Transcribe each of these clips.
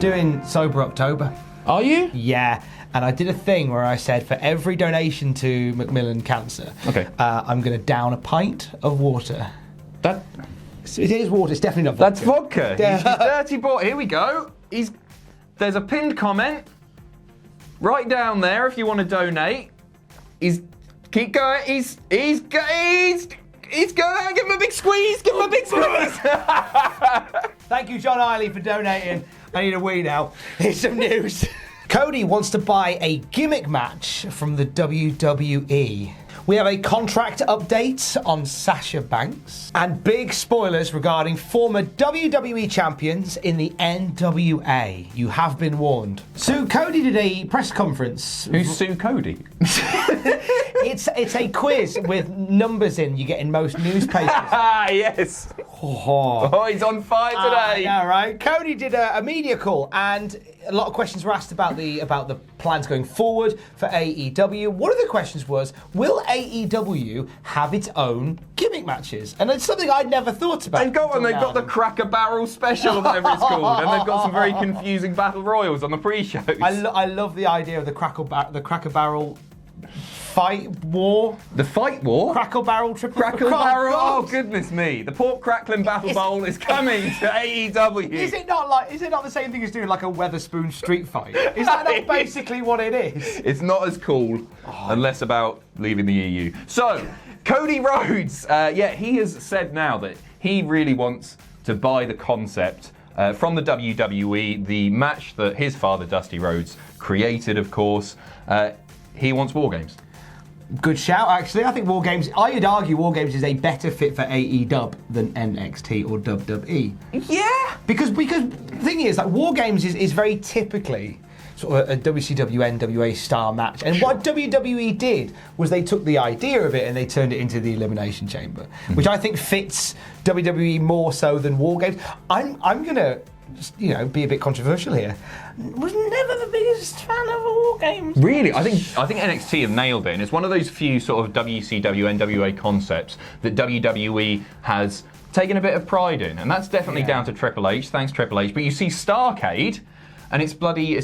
doing Sober October. Are you? Yeah. And I did a thing where I said for every donation to Macmillan Cancer, I'm going to down a pint of water. It is water. It's definitely not vodka. That's vodka. He's dirty boy. Here we go. There's a pinned comment right down there if you want to donate. Keep going. He's going. Give him a big squeeze. Give him a big squeeze. Thank you, John Eiley, for donating. I need a wee now. Here's some news. Cody wants to buy a gimmick match from the WWE. We have a contract update on Sasha Banks and big spoilers regarding former WWE champions in the NWA. You have been warned. So Cody did a press conference. Who's Sue Cody? It's a quiz with numbers in you get in most newspapers. Yes. Oh, he's on fire today. Yeah, right. Cody did a media call, and a lot of questions were asked about the plans going forward for AEW. One of the questions was, will AEW have its own gimmick matches? And it's something I'd never thought about. They've got the Cracker Barrel special, or whatever it's called, and they've got some very confusing battle royals on the pre-shows. I love the idea of the Cracker Barrel fight war. The fight war? Crackle Barrel triple. Crackle Barrel. Oh goodness me! The Pork Crackling Battle Bowl is coming to AEW. Is it not the same thing as doing like a Weatherspoon street fight? Is that not basically what it is? It's not as cool and less about leaving the EU. So, Cody Rhodes, he has said now that he really wants to buy the concept from the WWE, the match that his father Dusty Rhodes created, of course. He wants WarGames. Good shout, actually. I think WarGames, I'd argue WarGames is a better fit for AEW than NXT or WWE. Yeah! Because the thing is, like, WarGames is very typically sort of a WCW NWA star match. And what WWE did was they took the idea of it and they turned it into the Elimination Chamber, which I think fits WWE more so than WarGames. I'm going to be a bit controversial here. Was never the biggest fan of WarGames. Really? I think NXT have nailed it, and it's one of those few sort of WCW, NWA concepts that WWE has taken a bit of pride in, and that's definitely down to Triple H. Thanks, Triple H. But you see Starrcade, and it's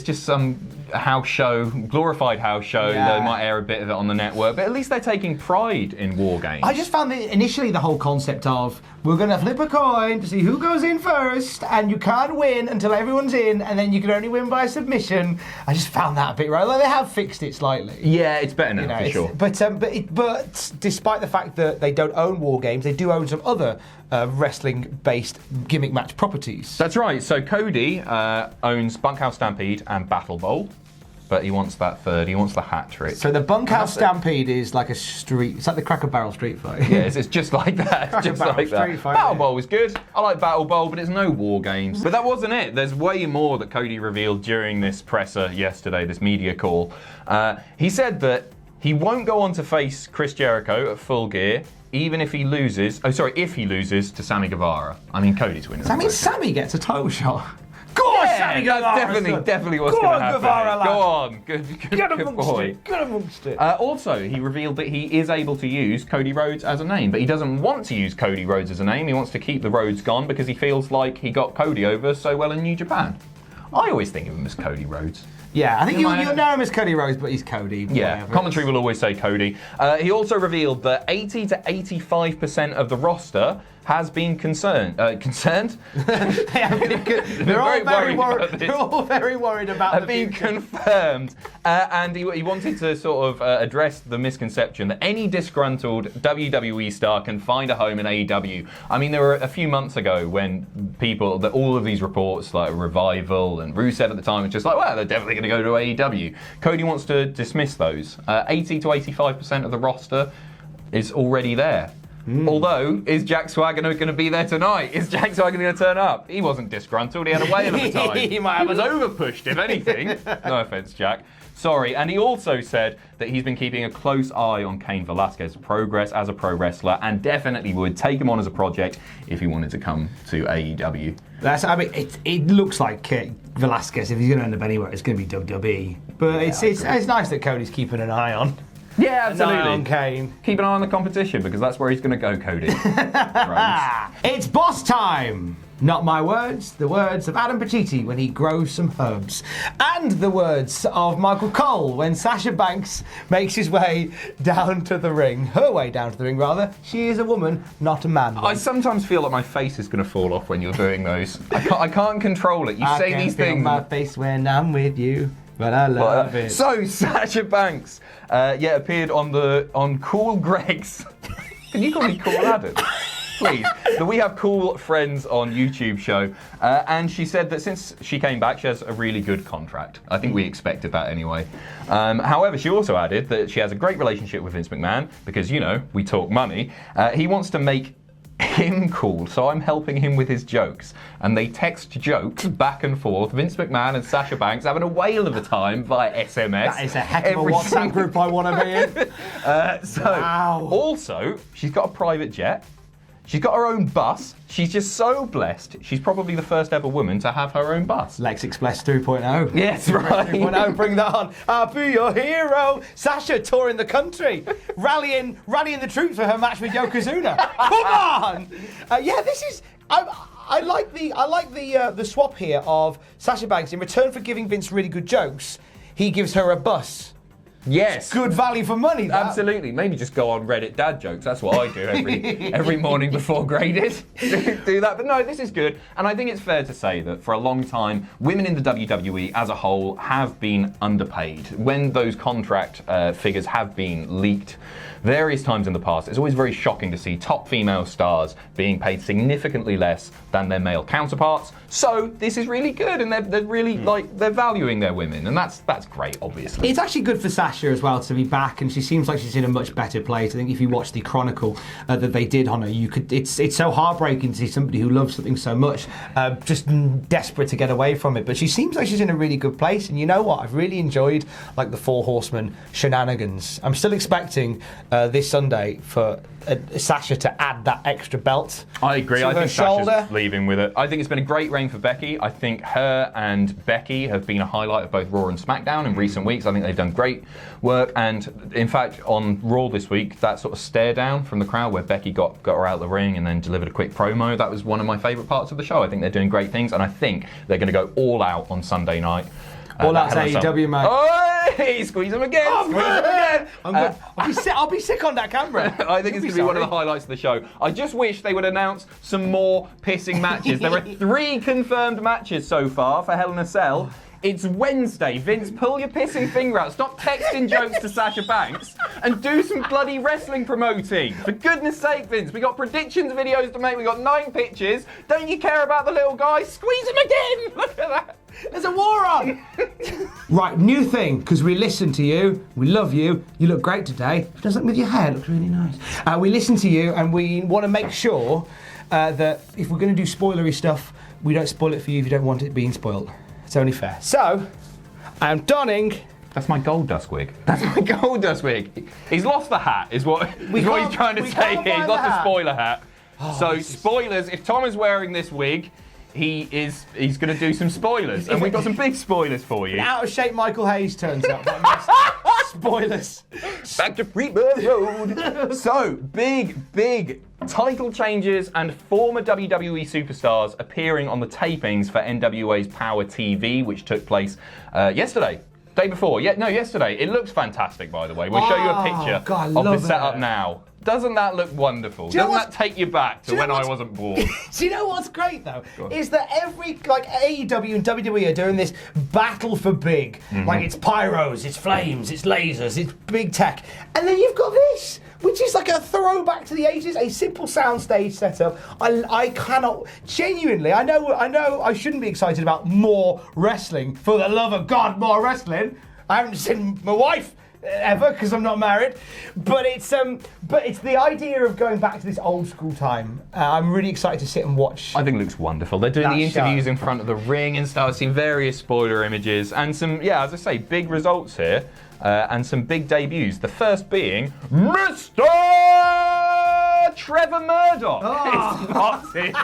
just some house show, glorified house show. They might air a bit of it on the network, but at least they're taking pride in WarGames. I just found that initially the whole concept of we're going to flip a coin to see who goes in first, and you can't win until everyone's in, and then you can only win by submission. I just found that a bit right. Like, they have fixed it slightly. Yeah, it's better now, for sure. But despite the fact that they don't own WarGames, they do own some other wrestling-based gimmick match properties. That's right. So Cody owns Bunkhouse Stampede and Battle Bowl, but he wants that third. He wants the hat trick. So the Bunkhouse Stampede is like it's like the Cracker Barrel street fight. Yeah, it's just like that. Cracker just Barrel like that. street fight. Battle Bowl was good. I like Battle Bowl, but it's no WarGames. But that wasn't it. There's way more that Cody revealed during this presser yesterday, this media call. He said that he won't go on to face Chris Jericho at Full Gear, even if he loses. If he loses to Sammy Guevara. I mean, Cody's winning. Does that mean Sammy gets a title shot? Go on, Sammy Guevara! That's definitely what's going to happen. Guevara, go on, good boy. Get amongst it. Also, he revealed that he is able to use Cody Rhodes as a name, but he doesn't want to use Cody Rhodes as a name. He wants to keep the Rhodes gone because he feels like he got Cody over so well in New Japan. I always think of him as Cody Rhodes. Yeah, I think you'll know him as Cody Rhodes, but he's Cody. Yeah, commentary will always say Cody. He also revealed that 80 to 85% of the roster has been concerned. They're all very worried about have been confirmed. And he wanted to sort of address the misconception that any disgruntled WWE star can find a home in AEW. I mean, there were a few months ago when all of these reports, like Revival and Rusev at the time, were just like, well, they're definitely going to go to AEW. Cody wants to dismiss those. 80 to 85% of the roster is already there. Although, is Jack Swagger going to be there tonight? Is Jack Swagger going to turn up? He wasn't disgruntled. He had a whale of a time. he was overpushed, if anything. No offence, Jack. Sorry. And he also said that he's been keeping a close eye on Cain Velasquez's progress as a pro wrestler and definitely would take him on as a project if he wanted to come to AEW. It looks like Velasquez, if he's going to end up anywhere, it's going to be WWE. But it's nice that Cody's keeping an eye on. Yeah, absolutely. An eye on Kane. Keep an eye on the competition because that's where he's going to go, Cody. It's boss time! Not my words, the words of Adam Pacitti when he grows some herbs. And the words of Michael Cole when Sasha Banks makes his way down to the ring. Her way down to the ring, rather. She is a woman, not a man. I sometimes feel like my face is going to fall off when you're doing those. I can't control it. You say these things. My face when I'm with you, but I love it. So, Sasha Banks, appeared on Cool Greg's. Can you call me Cool Adam? Please. The We Have Cool Friends on YouTube show. And she said that since she came back, she has a really good contract. I think we expected that anyway. However, she also added that she has a great relationship with Vince McMahon because, we talk money. He wants to make him cool, so I'm helping him with his jokes. And they text jokes back and forth. Vince McMahon and Sasha Banks having a whale of a time via SMS. That is a heck of a WhatsApp group I want to be in. Wow. Also, she's got a private jet. She's got her own bus. She's just so blessed. She's probably the first ever woman to have her own bus. Lex Express 3.0. Yes, right. 3.0, bring that on. I'll be your hero. Sasha touring the country, rallying the troops for her match with Yokozuna. Come on! This is. I like the swap here of Sasha Banks. In return for giving Vince really good jokes, he gives her a bus. Yes. Good value for money. That. Absolutely. Maybe just go on Reddit dad jokes. That's what I do every morning before graded. Do that. But no, this is good. And I think it's fair to say that for a long time, women in the WWE as a whole have been underpaid. When those contract figures have been leaked various times in the past, it's always very shocking to see top female stars being paid significantly less than their male counterparts. So this is really good, and they're really they're valuing their women, and that's great, obviously. It's actually good for Sasha as well to be back, and she seems like she's in a much better place. I think if you watch the Chronicle that they did on her, it's so heartbreaking to see somebody who loves something so much just desperate to get away from it. But she seems like she's in a really good place, and you know what? I've really enjoyed the Four Horsemen shenanigans. I'm still expecting this Sunday for Sasha to add that extra belt. I agree. I think shoulder. Sasha's leaving with it. I think it's been a great reign for Becky. I think her and Becky have been a highlight of both Raw and SmackDown in recent weeks. I think they've done great work. And in fact, on Raw this week, that sort of stare down from the crowd where Becky got her out of the ring and then delivered a quick promo, that was one of my favourite parts of the show. I think they're doing great things, and I think they're going to go all out on Sunday night. All out AEW, mate. Oh, squeeze him again. Oh, squeeze him again. I'll be sick on that camera. I think it's going to be one of the highlights of the show. I just wish they would announce some more pissing matches. There are 3 confirmed matches so far for Hell in a Cell. It's Wednesday. Vince, pull your pissing finger out. Stop texting jokes to Sasha Banks and do some bloody wrestling promoting. For goodness sake, Vince, we got predictions videos to make. We got 9 pitches. Don't you care about the little guy? Squeeze him again. Look at that. There's a war on! Right, new thing, because we listen to you, we love you, you look great today. It does look with your hair, it looks really nice. We listen to you and we want to make sure that if we're going to do spoilery stuff, we don't spoil it for you if you don't want it being spoiled. It's only fair. So, I am donning... That's my gold dust wig. That's my gold dust wig. He's lost the hat, is what he's trying to say here. He's lost the spoiler hat. So, spoilers, if Tom is wearing this wig, he's going to do some spoilers, and we've got some big spoilers for you. Out of shape Michael Hayes turns up. Spoilers. Back to Freebird Road. So, big title changes and former WWE superstars appearing on the tapings for NWA's Power TV, which took place yesterday. Day before. Yesterday. It looks fantastic, by the way. We'll show you a picture of the setup now. Doesn't that look wonderful? Doesn't that take you back to when I wasn't born? Do you know what's great though? Is that every AEW and WWE are doing this battle for big. Like it's pyros, it's flames, it's lasers, it's big tech. And then you've got this, which is like a throwback to the 80s, a simple soundstage setup. I cannot, genuinely, I know I shouldn't be excited about more wrestling. For the love of God, more wrestling. I haven't seen my wife ever because I'm not married, but it's the idea of going back to this old school time. I'm really excited to sit and watch. I think it looks wonderful. They're doing the interviews in front of the ring and stuff. I've seen various spoiler images and some, as I say, big results here and some big debuts. The first being Mr. Trevor Murdoch is locked in.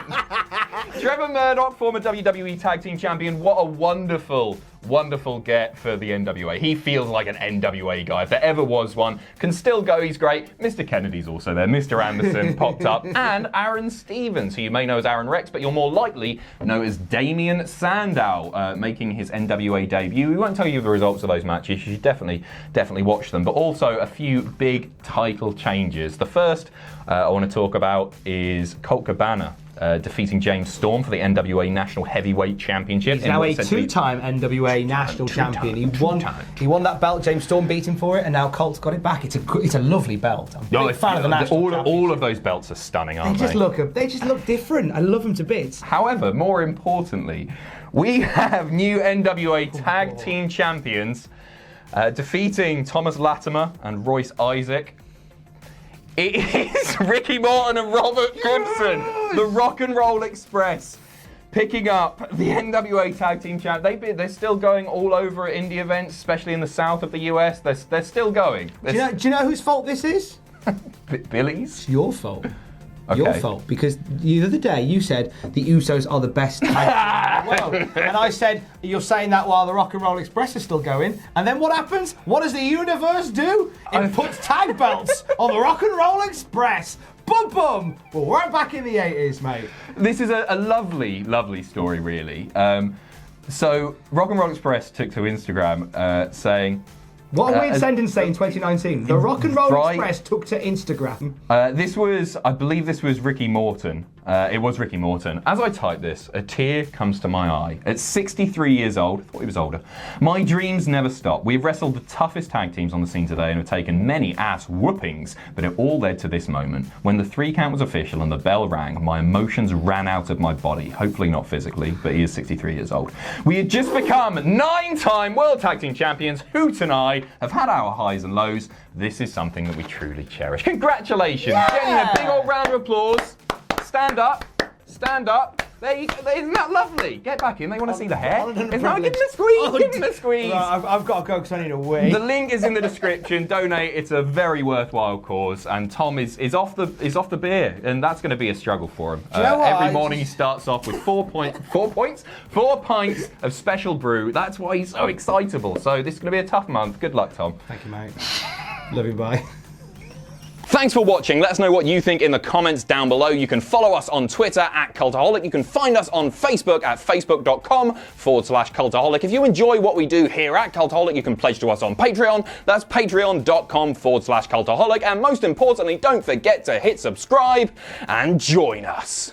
Trevor Murdoch, former WWE Tag Team Champion. What a wonderful wonderful get for the NWA. He feels like an NWA guy. If there ever was one, can still go, he's great. Mr. Kennedy's also there. Mr. Anderson popped up. And Aaron Stevens, who you may know as Aaron Rex, but you'll more likely know as Damien Sandow, making his NWA debut. We won't tell you the results of those matches. You should definitely watch them. But also a few big title changes. The first I want to talk about is Colt Cabana. Defeating James Storm for the NWA National Heavyweight Championship. He's now a two-time NWA National Champion. He won that belt. James Storm beat him for it, and now Colt's got it back. It's a lovely belt. I'm a big fan of the National all of those belts are stunning, aren't they? They just look different. I love them to bits. However, more importantly, we have new NWA Tag Team Champions defeating Thomas Latimer and Royce Isaac. It is Ricky Morton and Robert Goodson, the Rock and Roll Express, picking up the NWA Tag Team Champ. They're still going all over indie events, especially in the south of the US. They're still going. Do you know whose fault this is? Billy's? It's your fault. Okay. Your fault, because the other day you said the Usos are the best tag team in the world. And I said, you're saying that while the Rock and Roll Express is still going. And then what happens? What does the universe do? It puts tag belts on the Rock and Roll Express. Boom, boom. Well, we're back in the 80s, mate. This is a lovely, lovely story, really. So, Rock and Roll Express took to Instagram saying... What a weird sentence say in 2019. The Rock and Roll Express took to Instagram. I believe this was Ricky Morton. It was Ricky Morton. As I type this, a tear comes to my eye. At 63 years old, I thought he was older, my dreams never stop. We've wrestled the toughest tag teams on the scene today and have taken many ass whoopings, but it all led to this moment. When the 3 count was official and the bell rang, my emotions ran out of my body. Hopefully not physically, but he is 63 years old. We had just become 9-time World Tag Team Champions. Hoot and I have had our highs and lows. This is something that we truly cherish. Congratulations. Yeah! Getting a big old round of applause. Stand up. Stand up. Isn't that lovely? Get back in. They want to see the hair. Give him a squeeze. Give him a squeeze. Right, I've got to go because I need a wee. The link is in the description. Donate. It's a very worthwhile cause. And Tom is off the beer, and that's going to be a struggle for him. Do you know what? Every morning he starts off with 4 pints of special brew. That's why he's so excitable. So this is going to be a tough month. Good luck, Tom. Thank you, mate. Love you. Bye. Thanks for watching. Let us know what you think in the comments down below. You can follow us on Twitter at Cultaholic. You can find us on Facebook at facebook.com/Cultaholic. If you enjoy what we do here at Cultaholic, you can pledge to us on Patreon. That's patreon.com/Cultaholic. And most importantly, don't forget to hit subscribe and join us.